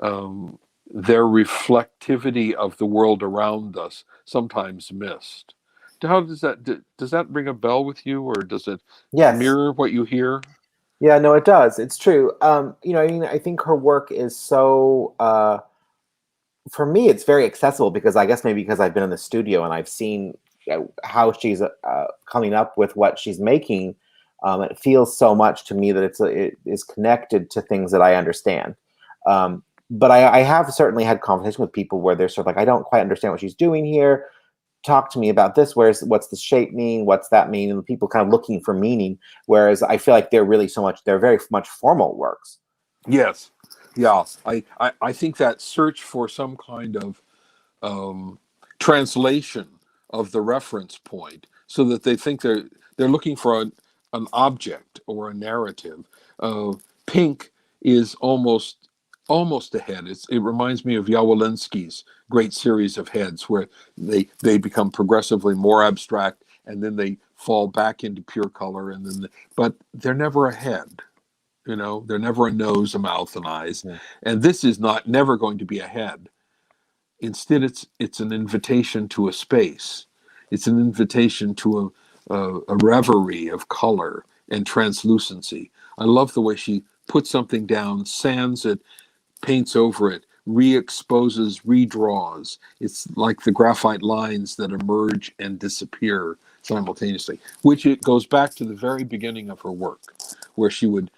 Their reflectivity of the world around us sometimes missed. How does that ring a bell with you, or does it
Yes.
mirror what you hear?
Yeah, no, it does. It's true. You know, I mean, I think her work is so, for me, it's very accessible because I guess maybe because I've been in the studio and I've seen how she's coming up with what she's making. It feels so much to me that it is connected to things that I understand. But I have certainly had conversation with people where they're sort of like, I don't quite understand what she's doing here. Talk to me about this. What's the shape mean? What's that mean? And people kind of looking for meaning. Whereas I feel like they're very much formal works.
Yes. Yeah. I think that search for some kind of translation of the reference point, so that they think they're looking for an object or a narrative. Pink is almost a head. It reminds me of Yawolinsky's great series of heads, where they become progressively more abstract, and then they fall back into pure color, and then but they're never a head. You know, they're never a nose, a mouth, and eyes.
Yeah.
And this is never going to be a head. Instead, it's an invitation to a space. It's an invitation to a reverie of color and translucency. I love the way she puts something down, sands it, paints over it, re-exposes, redraws. It's like the graphite lines that emerge and disappear simultaneously, which it goes back to the very beginning of her work, where she would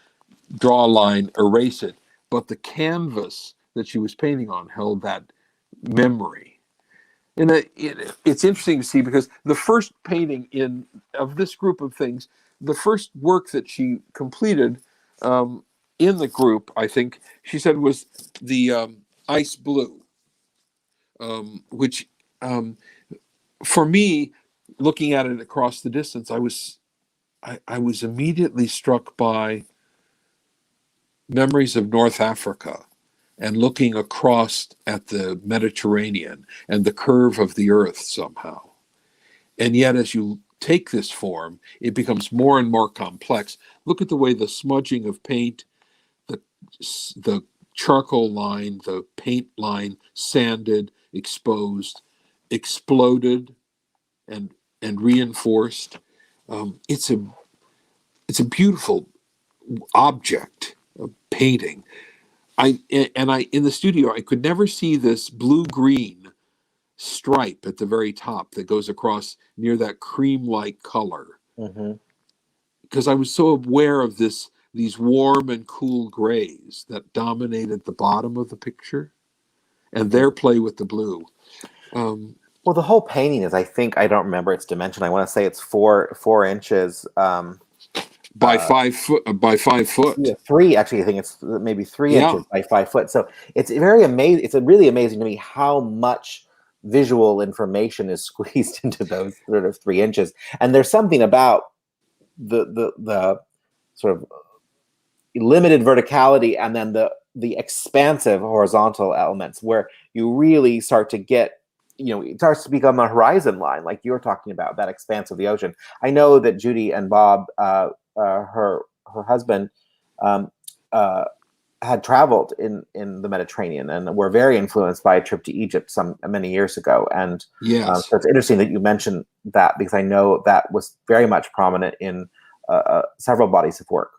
draw a line, erase it, but the canvas that she was painting on held that memory. And it's interesting to see, because the first painting of this group of things, the first work that she completed in the group, I think she said, was the ice blue, which for me, looking at it across the distance, I was immediately struck by memories of North Africa, and looking across at the Mediterranean and the curve of the earth somehow. And yet, as you take this form, it becomes more and more complex. Look at the way the smudging of paint, the charcoal line, the paint line, sanded, exposed, exploded, and reinforced. It's a beautiful object of painting. I in the studio, I could never see this blue-green stripe at the very top that goes across near that cream-like color,
Mm-hmm.
because I was so aware of these warm and cool grays that dominated the bottom of the picture, and their play with the blue.
Well, the whole painting is, I think, I don't remember its dimension. I want to say it's 4 inches.
By 5 foot. By 5 foot.
Yeah, 3. Actually, I think it's maybe 3
Yeah.
inches by 5 foot. So it's very amazing. It's really amazing to me how much visual information is squeezed into those sort of 3 inches. And there's something about the sort of limited verticality and then the expansive horizontal elements, where you really start to get, it starts to become a horizon line, like you're talking about, that expanse of the ocean. I know that Judy and Bob, her husband, had traveled in the Mediterranean and were very influenced by a trip to Egypt many years ago. And
Yes.
so it's interesting that you mentioned that, because I know that was very much prominent in several bodies of work.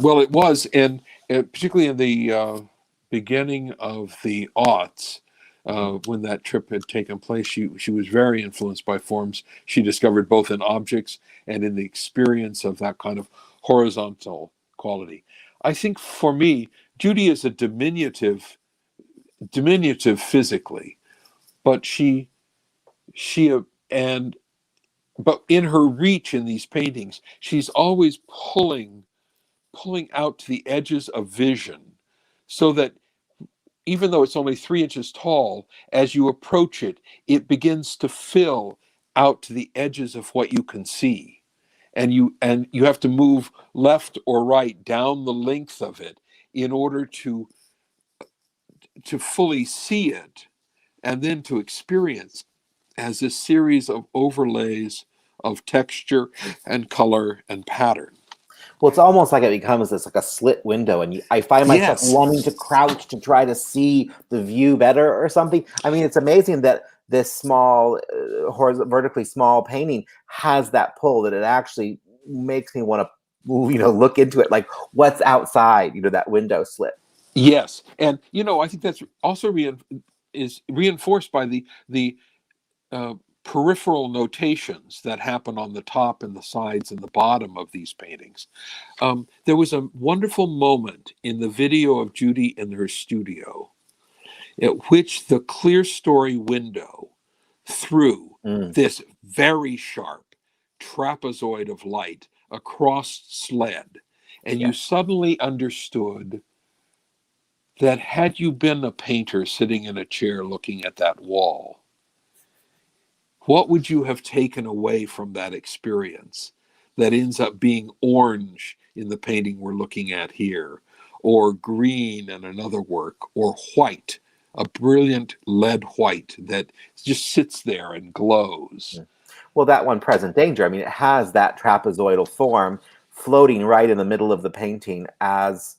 Well, it was, and particularly in the beginning of the aughts, when that trip had taken place, she was very influenced by forms she discovered both in objects and in the experience of that kind of horizontal quality. I think for me, Judy is a diminutive physically, but and but in her reach in these paintings, she's always pulling out to the edges of vision, so that even though it's only 3 inches tall, as you approach it, it begins to fill out to the edges of what you can see. And you have to move left or right down the length of it in order to fully see it, and then to experience as this series of overlays of texture and color and pattern.
Well, it's almost like it becomes this like a slit window, and I find myself
Yes.
wanting to crouch to try to see the view better or something. I mean, it's amazing that this small, vertically small painting has that pull, that it actually makes me want to, look into it, like what's outside, that window slit.
Yes, and I think that's also is reinforced by the peripheral notations that happen on the top and the sides and the bottom of these paintings. There was a wonderful moment in the video of Judy in her studio, at which the clear story window threw this very sharp trapezoid of light across sled, and you suddenly understood that had you been a painter sitting in a chair looking at that wall, what would you have taken away from that experience that ends up being orange in the painting we're looking at here, or green in another work, or white, a brilliant lead white that just sits there and glows?
Well, that one, Present Danger, I mean, it has that trapezoidal form floating right in the middle of the painting, as,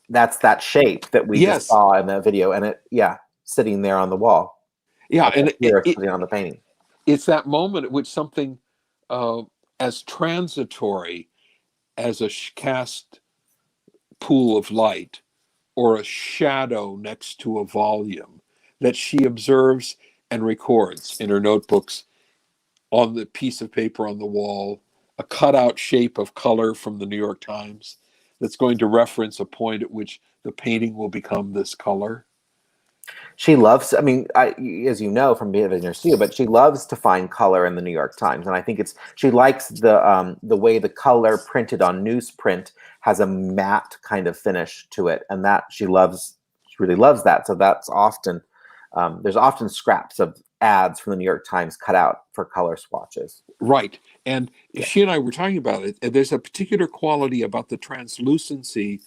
that's that shape that we just saw in the video, and it, sitting there on the wall.
Yeah, and
sitting on the painting.
It's that moment at which something as transitory as a cast pool of light or a shadow next to a volume that she observes and records in her notebooks on the piece of paper on the wall, a cutout shape of color from the New York Times that's going to reference a point at which the painting will become this color.
She loves, I mean, as you know from being in her studio, but she loves to find color in the New York Times, and I think she likes the way the color printed on newsprint has a matte kind of finish to it, and that she really loves that. So that's often there's often scraps of ads from the New York Times cut out for color swatches.
Right, and she and I were talking about it. And there's a particular quality about the translucency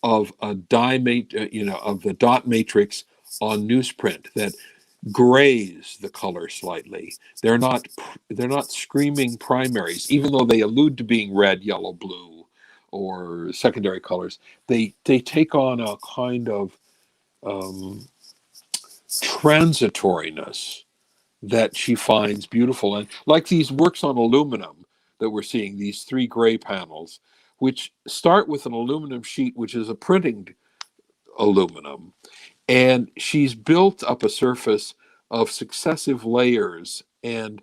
of a of the dot matrix on newsprint that grays the color slightly. They're not screaming primaries, even though they allude to being red, yellow, blue, or secondary colors. They take on a kind of transitoriness that she finds beautiful. And like these works on aluminum that we're seeing, these 3 gray panels, which start with an aluminum sheet, which is a printing aluminum, and she's built up a surface of successive layers and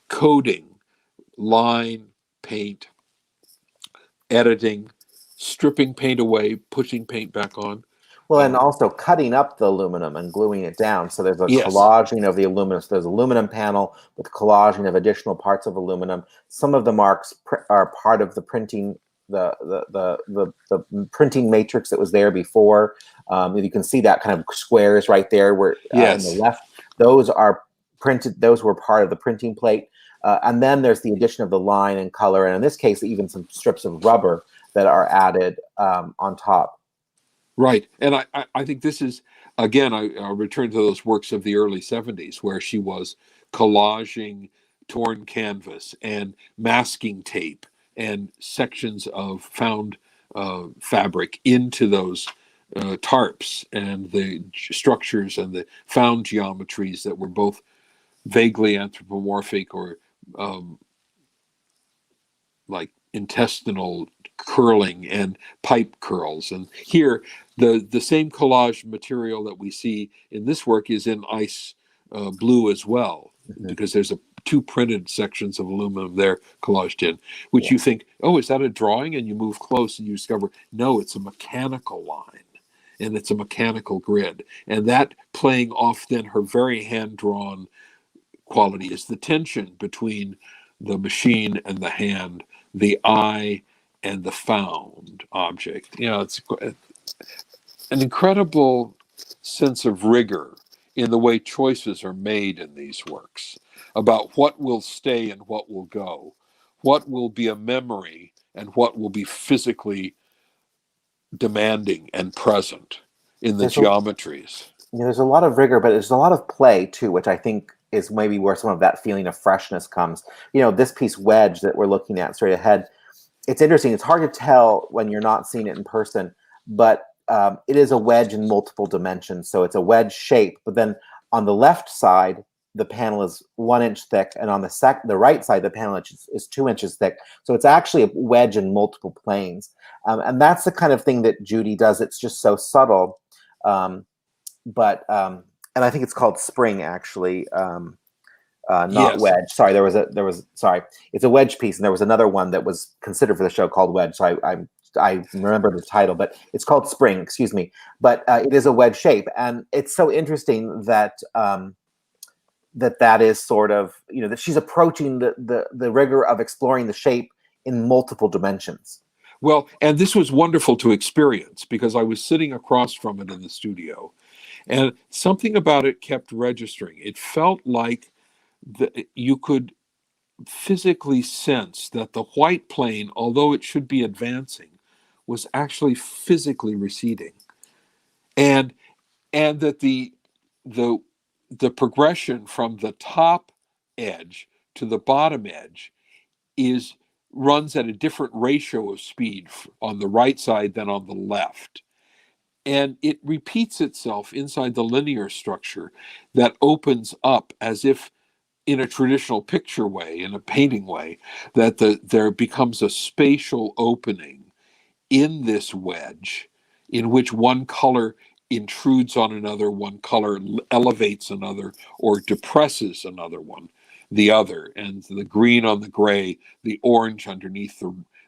coding, line, paint, editing, stripping paint away, putting paint back on.
Well, and also cutting up the aluminum and gluing it down. So there's a collaging of the aluminum. So there's an aluminum panel with collaging of additional parts of aluminum. Some of the marks are part of the printing, the printing matrix that was there before. You can see that kind of squares right there where on the left. Those are printed. Those were part of the printing plate. And then there's the addition of the line and color, and in this case, even some strips of rubber that are added on top.
Right. And I think this is, again, I'll return to those works of the early 70s where she was collaging torn canvas and masking tape and sections of found fabric into those tarps, and the structures and the found geometries that were both vaguely anthropomorphic or like intestinal curling and pipe curls. And here, the same collage material that we see in this work is in ice blue as well, because there's two printed sections of aluminum there collaged in, which you think, oh, is that a drawing? And you move close and you discover, no, it's a mechanical line. And it's a mechanical grid. And that playing off then her very hand-drawn quality is the tension between the machine and the hand, the eye and the found object. It's an incredible sense of rigor in the way choices are made in these works about what will stay and what will go, what will be a memory and what will be physically demanding and present in the geometries.
There's a lot of rigor, but there's a lot of play too, which I think is maybe where some of that feeling of freshness comes. This piece Wedge that we're looking at straight ahead, it's interesting. It's hard to tell when you're not seeing it in person, but it is a wedge in multiple dimensions. So it's a wedge shape, but then on the left side, the panel is 1 inch thick, and on the right side, the panel is 2 inches thick. So it's actually a wedge in multiple planes. And that's the kind of thing that Judy does. It's just so subtle. And I think it's called Spring, actually, not
Yes.
Wedge. Sorry, sorry, it's a wedge piece, and there was another one that was considered for the show called Wedge. So I remember the title, but it's called Spring. Excuse me, but it is a wedge shape, and it's so interesting that that is sort of that she's approaching the rigor of exploring the shape in multiple dimensions.
Well, and this was wonderful to experience because I was sitting across from it in the studio. And something about it kept registering. It felt like you could physically sense that the white plane, although it should be advancing, was actually physically receding. And that the progression from the top edge to the bottom edge runs at a different ratio of speed on the right side than on the left. And it repeats itself inside the linear structure that opens up as if in a traditional picture way, in a painting way, that there becomes a spatial opening in this wedge in which one color intrudes on another, one color elevates another or depresses the other, and the green on the gray, the orange underneath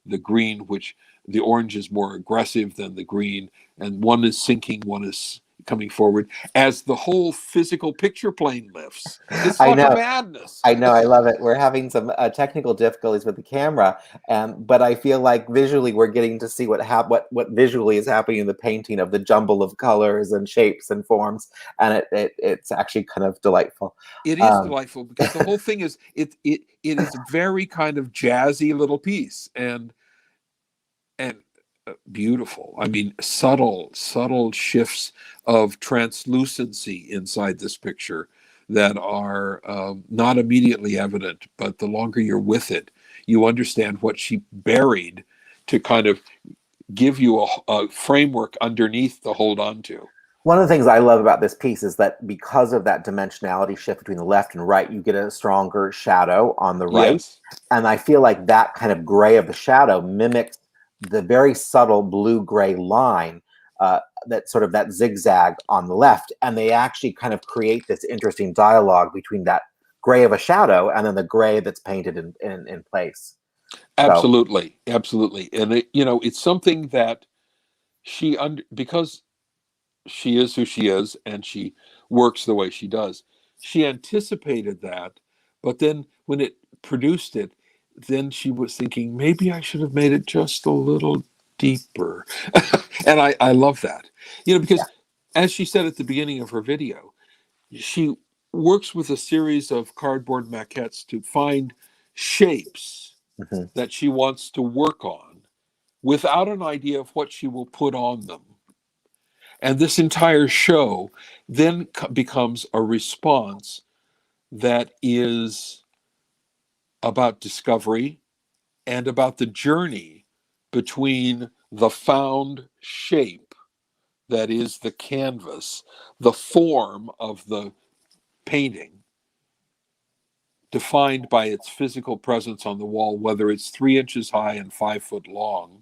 the green, which the orange is more aggressive than the green, and one is sinking, one is coming forward as the whole physical picture plane lifts. It's like a madness.
I know. I love it. We're having some technical difficulties with the camera, but I feel like visually we're getting to see what visually is happening in the painting of the jumble of colors and shapes and forms, and it's actually kind of delightful.
It is delightful because the whole thing is it is a very kind of jazzy little piece and beautiful. I mean, subtle shifts of translucency inside this picture that are not immediately evident, but the longer you're with it, you understand what she buried to kind of give you a framework underneath to hold on to.
One of the things I love about this piece is that because of that dimensionality shift between the left and right, you get a stronger shadow on the right.
Yes.
And I feel like that kind of gray of the shadow mimics the very subtle blue-gray line, that sort of that zigzag on the left. And they actually kind of create this interesting dialogue between that gray of a shadow and then the gray that's painted in place.
Absolutely. Absolutely. And it's something that because she is who she is and she works the way she does, she anticipated that, but then when it produced it, then she was thinking, maybe I should have made it just a little deeper. And I love that, because as she said at the beginning of her video, she works with a series of cardboard maquettes to find shapes that she wants to work on without an idea of what she will put on them. And this entire show then becomes a response that is about discovery and about the journey between the found shape that is the canvas, the form of the painting, defined by its physical presence on the wall, whether it's 3 inches high and 5 foot long,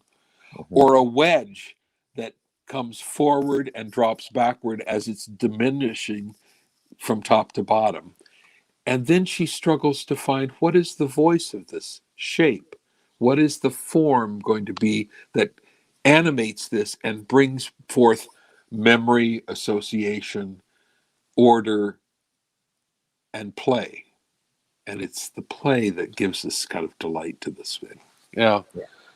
or a wedge that comes forward and drops backward as it's diminishing from top to bottom. And then she struggles to find, what is the voice of this shape? What is the form going to be that animates this and brings forth memory, association, order, and play? And it's the play that gives this kind of delight to this thing. Yeah.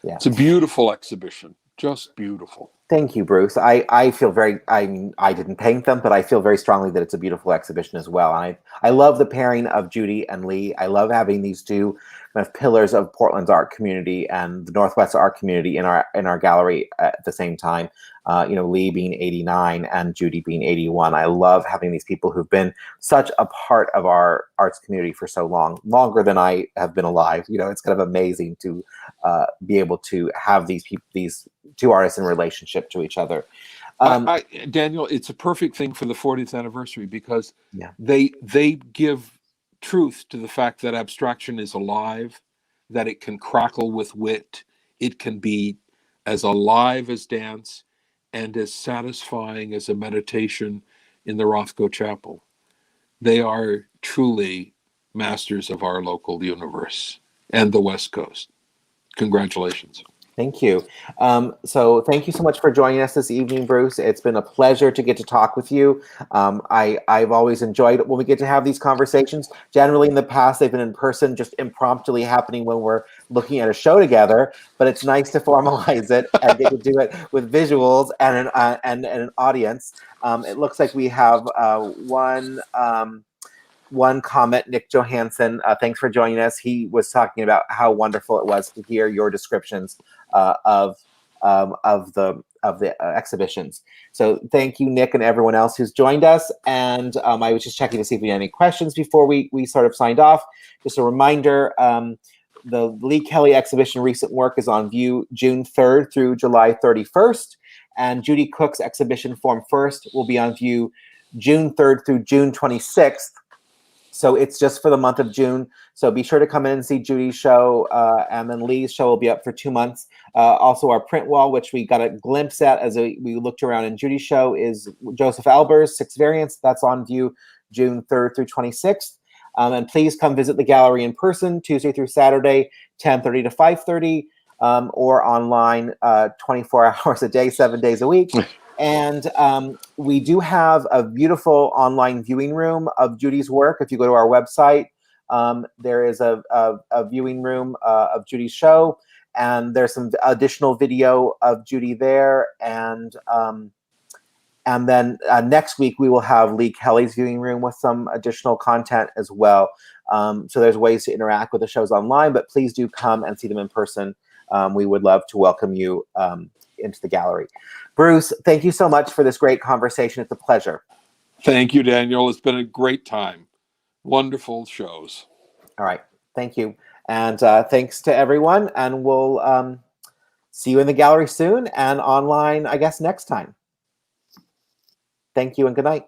Yeah.
It's a beautiful exhibition, just beautiful.
Thank you, Bruce. I feel very, I mean, I didn't paint them, but I feel very strongly that it's a beautiful exhibition as well. I love the pairing of Judy and Lee. I love having these two kind of pillars of Portland's art community and the Northwest art community in our gallery at the same time. Lee being 89 and Judy being 81. I love having these people who've been such a part of our arts community for so long, longer than I have been alive. It's kind of amazing to be able to have these two artists in relationship to each other.
Daniel, it's a perfect thing for the 40th anniversary because
Yeah.
they give truth to the fact that abstraction is alive, that it can crackle with wit, it can be as alive as dance and as satisfying as a meditation in the Rothko Chapel. They are truly masters of our local universe and the West Coast. Congratulations.
Thank you. So thank you so much for joining us this evening, Bruce. It's been a pleasure to get to talk with you. I've always enjoyed it when we get to have these conversations. Generally in the past, they've been in person, just impromptu happening when we're looking at a show together, but it's nice to formalize it and get to do it with visuals and an audience. It looks like we have one comment, Nick Johansson, thanks for joining us. He was talking about how wonderful it was to hear your descriptions of the exhibitions. So thank you, Nick, and everyone else who's joined us. And I was just checking to see if we had any questions before we sort of signed off. Just a reminder, the Lee Kelly exhibition Recent Work is on view June 3rd through July 31st. And Judy Cook's exhibition Form First will be on view June 3rd through June 26th. So it's just for the month of June. So be sure to come in and see Judy's show. And then Lee's show will be up for 2 months. Also, our print wall, which we got a glimpse at as we looked around in Judy's show, is Joseph Albers' 6 Variants. That's on view June 3rd through 26th. And please come visit the gallery in person, Tuesday through Saturday, 10:30 to 5:30, or online 24 hours a day, 7 days a week. And we do have a beautiful online viewing room of Judy's work. If you go to our website, there is a viewing room of Judy's show, and there's some additional video of Judy there. And then next week we will have Lee Kelly's viewing room with some additional content as well. So there's ways to interact with the shows online, but please do come and see them in person. We would love to welcome you into the gallery. Bruce, thank you so much for this great conversation. It's a pleasure.
Thank you, Daniel. It's been a great time. Wonderful shows.
All right. Thank you. And thanks to everyone. And we'll see you in the gallery soon and online, I guess, next time. Thank you and good night.